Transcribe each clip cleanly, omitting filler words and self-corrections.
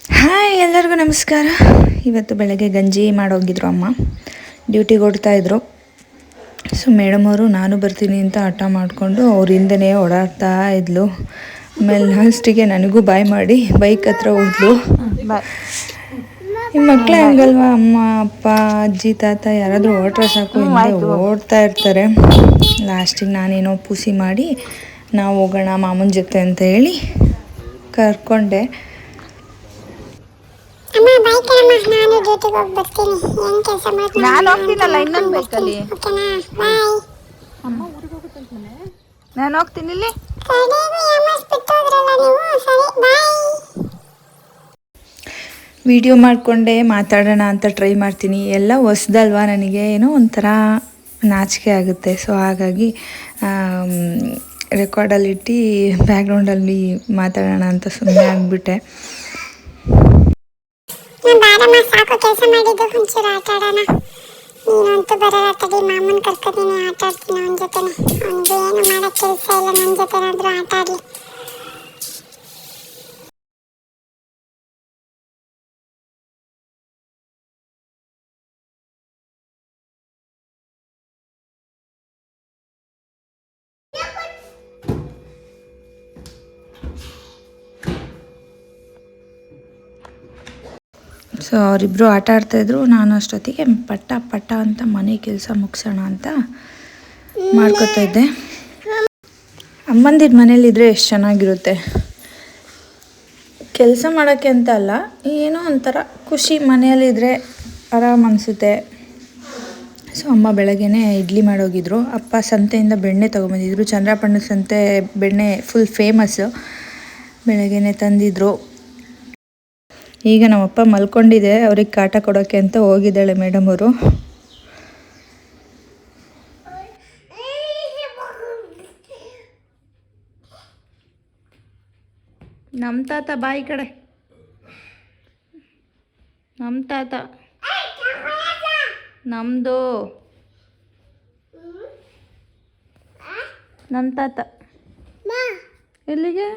Hi ಎಲ್ಲರಿಗೂ ನಮಸ್ಕಾರ. ಇವತ್ತು ಬೆಳಗ್ಗೆ ಗಂಜಿ ಮಾಡೋಗಿದ್ರು ಅಮ್ಮ, ಡ್ಯೂಟಿಗೆ ಓಡ್ತಾಯಿದ್ರು. ಸೊ ಮೇಡಮ್ ಅವರು ನಾನು ಬರ್ತೀನಿ ಅಂತ ಹಠ ಮಾಡಿಕೊಂಡು ಅವ್ರ ಹಿಂದೆಯೇ ಓಡಾಡ್ತಾ ಇದ್ಲು. ಆಮೇಲೆ ಲಾಸ್ಟಿಗೆ ನನಗೂ ಬಾಯ್ ಮಾಡಿ ಬೈಕ್ ಹತ್ರ ಹೋದ್ಲು. ನಿಮ್ಮ ಮಕ್ಕಳೇ ಹಂಗಲ್ವಾ, ಅಮ್ಮ ಅಪ್ಪ ಅಜ್ಜಿ ತಾತ ಯಾರಾದರೂ ಓಟ್ರೆ ಸಾಕು ಹಿಂದೆ ಓಡ್ತಾ ಇರ್ತಾರೆ. ಲಾಸ್ಟಿಗೆ ನಾನೇನೋ ಪೂಸಿ ಮಾಡಿ ನಾವು ಹೋಗೋಣ ಮಾಮನ ಜೊತೆ ಅಂತ ಹೇಳಿ ಕರ್ಕೊಂಡೆ. ನಾನು ಹೋಗ್ತೀನಲ್ಲ ಇನ್ನೊಂದು ಬೈಕಲ್ಲಿ. ನಾನು ಹೋಗ್ತೀನಿ ಇಲ್ಲಿ. ವಿಡಿಯೋ ಮಾಡಿಕೊಂಡೆ ಮಾತಾಡೋಣ ಅಂತ ಟ್ರೈ ಮಾಡ್ತೀನಿ. ಎಲ್ಲ ಹೊಸ್ದಲ್ವಾ, ನನಗೆ ಏನೋ ಒಂಥರ ನಾಚಿಕೆ ಆಗುತ್ತೆ. ಸೊ ಹಾಗಾಗಿ ರೆಕಾರ್ಡಲ್ಲಿಟ್ಟು ಬ್ಯಾಕ್ಗ್ರೌಂಡಲ್ಲಿ ಮಾತಾಡೋಣ ಅಂತ ಸುಮ್ಮನೆ ಆಗಿಬಿಟ್ಟೆ. ಸಾಕು ಕೆಲಸ ಮಾಡಿದ್ದು, ಒಂಚೂರು ಆಟ ಆಡೋಣ. ನೀನಂತೂ ಬರೋಲ್ಲ, ತಡಿ ಮಾಮನ್ ಕರ್ಕೋತೀನಿ, ಆಟ ಆಡ್ತೀನಿ ಅವನ ಜೊತೆನೆ. ಅವನಿಗೆ ಏನು ಮಾಡೋ ಕೆಲಸ ಇಲ್ಲ, ನನ್ನ ಜೊತೆನಾದ್ರೂ ಆಟ ಆಡಲಿ. ಸೊ ಅವರಿಬ್ಬರು ಆಟ ಆಡ್ತಾಯಿದ್ರು. ನಾನು ಅಷ್ಟೊತ್ತಿಗೆ ಪಟ್ಟ ಪಟ್ಟ ಅಂತ ಮನೆ ಕೆಲಸ ಮುಗಿಸೋಣ ಅಂತ ಮಾಡ್ಕೋತಾ ಇದ್ದೆ. ಅಮ್ಮಂದಿರ ಮನೇಲಿದ್ದರೆ ಎಷ್ಟು ಚೆನ್ನಾಗಿರುತ್ತೆ. ಕೆಲಸ ಮಾಡೋಕ್ಕೆ ಅಂತ ಅಲ್ಲ, ಏನೋ ಒಂಥರ ಖುಷಿ, ಮನೆಯಲ್ಲಿದ್ದರೆ ಆರಾಮ್ ಅನಿಸುತ್ತೆ. ಸೊ ಅಮ್ಮ ಬೆಳಗ್ಗೆನೇ ಇಡ್ಲಿ ಮಾಡೋಗಿದ್ರು. ಅಪ್ಪ ಸಂತೆಯಿಂದ ಬೆಣ್ಣೆ ತೊಗೊಂಬಂದಿದ್ರು. ಚಂದ್ರಪಟ್ಟಣ ಸಂತೆ ಬೆಣ್ಣೆ ಫುಲ್ ಫೇಮಸ್ಸು. ಬೆಳಗ್ಗೆನೇ ತಂದಿದ್ರು. ಈಗ ನಮ್ಮಪ್ಪ ಮಲ್ಕೊಂಡಿದೆ, ಅವ್ರಿಗೆ ಕಾಟ ಕೊಡೋಕ್ಕೆ ಅಂತ ಹೋಗಿದ್ದಾಳೆ ಮೇಡಮ್ ಅವರು. ನಮ್ಮ ತಾತ ಬಾಯಿ ಕಡೆ, ನಮ್ಮ ತಾತ ನಮ್ಮದು, ನಮ್ಮ ತಾತ ಎಲ್ಲಿಗೆ.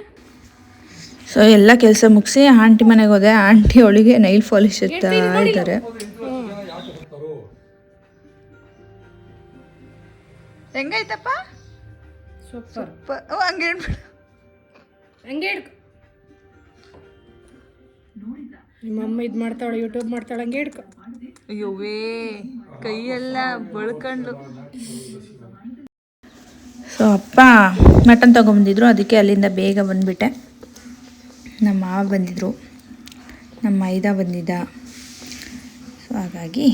ಸೊ ಎಲ್ಲ ಕೆಲಸ ಮುಗಿಸಿ ಆಂಟಿ ಮನೆಗೆ ಹೋದೆ. ಆಂಟಿ ಅವಳಿಗೆ ನೈಲ್ ಪಾಲಿಶ್ ಎತ್ತಾ ಇದ್ದಾರೆ. ಹೆಂಗೈತಪ್ಪ? ಸೂಪರ್. ಹಂಗೆ ಹಂಗೆ ನಿಮ್ಮಮ್ಮ ಇದು ಮಾಡ್ತಾಳೆ, ಯೂಟ್ಯೂಬ್ ಮಾಡ್ತಾಳೆ, ಹಂಗೆ ಹಿಡ್ಕೊ. ಅಯ್ಯೋವೇ ಕೈಯೆಲ್ಲ ಬಳ್ಕೊಂಡು. ಸೊ ಅಪ್ಪ ಮಟನ್ ತೊಗೊಂಬಂದಿದ್ರು, ಅದಕ್ಕೆ ಅಲ್ಲಿಂದ ಬೇಗ ಬಂದುಬಿಟ್ಟೆ. ನಮ್ಮ ಮಾವ ಬಂದಿದ್ದರು, ನಮ್ಮ ಮೈದ ಬಂದಿದ್ದ. ಸೊ ಹಾಗಾಗಿ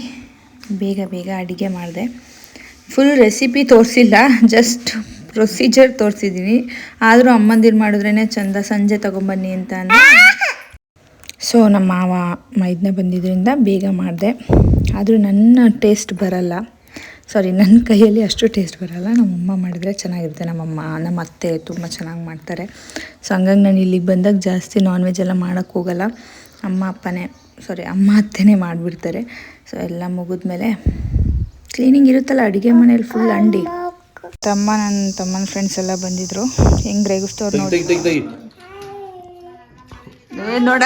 ಬೇಗ ಬೇಗ ಅಡುಗೆ ಮಾಡಿದೆ. ಫುಲ್ ರೆಸಿಪಿ ತೋರಿಸಿಲ್ಲ, ಜಸ್ಟ್ ಪ್ರೊಸೀಜರ್ ತೋರಿಸಿದ್ದೀನಿ. ಆದರೂ ಅಮ್ಮಂದಿರು ಮಾಡಿದ್ರೇ ಚಂದ, ಸಂಜೆ ತೊಗೊಂಬನ್ನಿ ಅಂತ ಅಂದರೆ. ಸೊ ನಮ್ಮ ಮಾವ ಮೈದನೇ ಬಂದಿದ್ದರಿಂದ ಬೇಗ ಮಾಡಿದೆ. ಆದರೂ ನನ್ನ ಟೇಸ್ಟ್ ಬರಲ್ಲ, ನನ್ನ ಕೈಯಲ್ಲಿ ಅಷ್ಟು ಟೇಸ್ಟ್ ಬರಲ್ಲ. ನಮ್ಮಮ್ಮ ಮಾಡಿದರೆ ಚೆನ್ನಾಗಿರುತ್ತೆ. ನಮ್ಮ ಅತ್ತೆ ತುಂಬ ಚೆನ್ನಾಗಿ ಮಾಡ್ತಾರೆ. ಸೊ ಹಂಗಾಗಿ ನಾನು ಇಲ್ಲಿಗೆ ಬಂದಾಗ ಜಾಸ್ತಿ ನಾನ್ ವೆಜ್ ಎಲ್ಲ ಮಾಡೋಕ್ಕೆ ಹೋಗಲ್ಲ. ಅಮ್ಮ ಅತ್ತೆನೇ ಮಾಡಿಬಿಡ್ತಾರೆ. ಸೊ ಎಲ್ಲ ಮುಗಿದ್ಮೇಲೆ ಕ್ಲೀನಿಂಗ್ ಇರುತ್ತಲ್ಲ ಅಡುಗೆ ಮನೇಲಿ ಫುಲ್ ಅಂಡಿ. ನನ್ನ ತಮ್ಮನ ಫ್ರೆಂಡ್ಸ್ ಎಲ್ಲ ಬಂದಿದ್ದರು. ಹೆಂಗೆ ರೇಗಿಸ್ತವ್ರು ನೋಡಿ. ನೋಡ,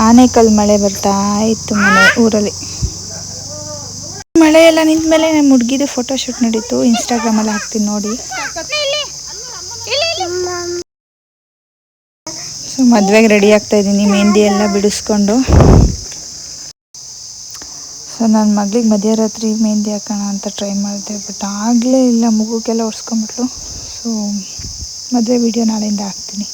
ಆನೆಕಲ್ ಮಳೆ ಬರ್ತಾ ಇತ್ತು ಊರಲ್ಲಿ. ಮಳೆ ಎಲ್ಲ ನಿಂತ ಮೇಲೆ ನಮ್ಮ ಹುಡುಗಿದು ಫೋಟೋಶೂಟ್ ನಡೀತು. ಇನ್ಸ್ಟಾಗ್ರಾಮಲ್ಲಿ ಹಾಕ್ತೀನಿ ನೋಡಿ. ಸೊ ಮದುವೆಗೆ ರೆಡಿ ಆಗ್ತಾ ಇದ್ದೀನಿ, ಮೆಹಂದಿ ಎಲ್ಲ ಬಿಡಿಸ್ಕೊಂಡು. ಸೊ ನನ್ನ ಮಗಳಿಗೆ ಮಧ್ಯರಾತ್ರಿ ಮೆಹಂದಿ ಹಾಕೋಣ ಅಂತ ಟ್ರೈ ಮಾಡಿದೆ, ಬಟ್ ಆಗಲೇ ಇಲ್ಲ, ಮಗುಗೆಲ್ಲ ಒರೆಸ್ಕೊಂಬಿಟ್ಲು. ಸೊ ಮದುವೆ ವಿಡಿಯೋ ನಾಳೆಯಿಂದ ಹಾಕ್ತೀನಿ.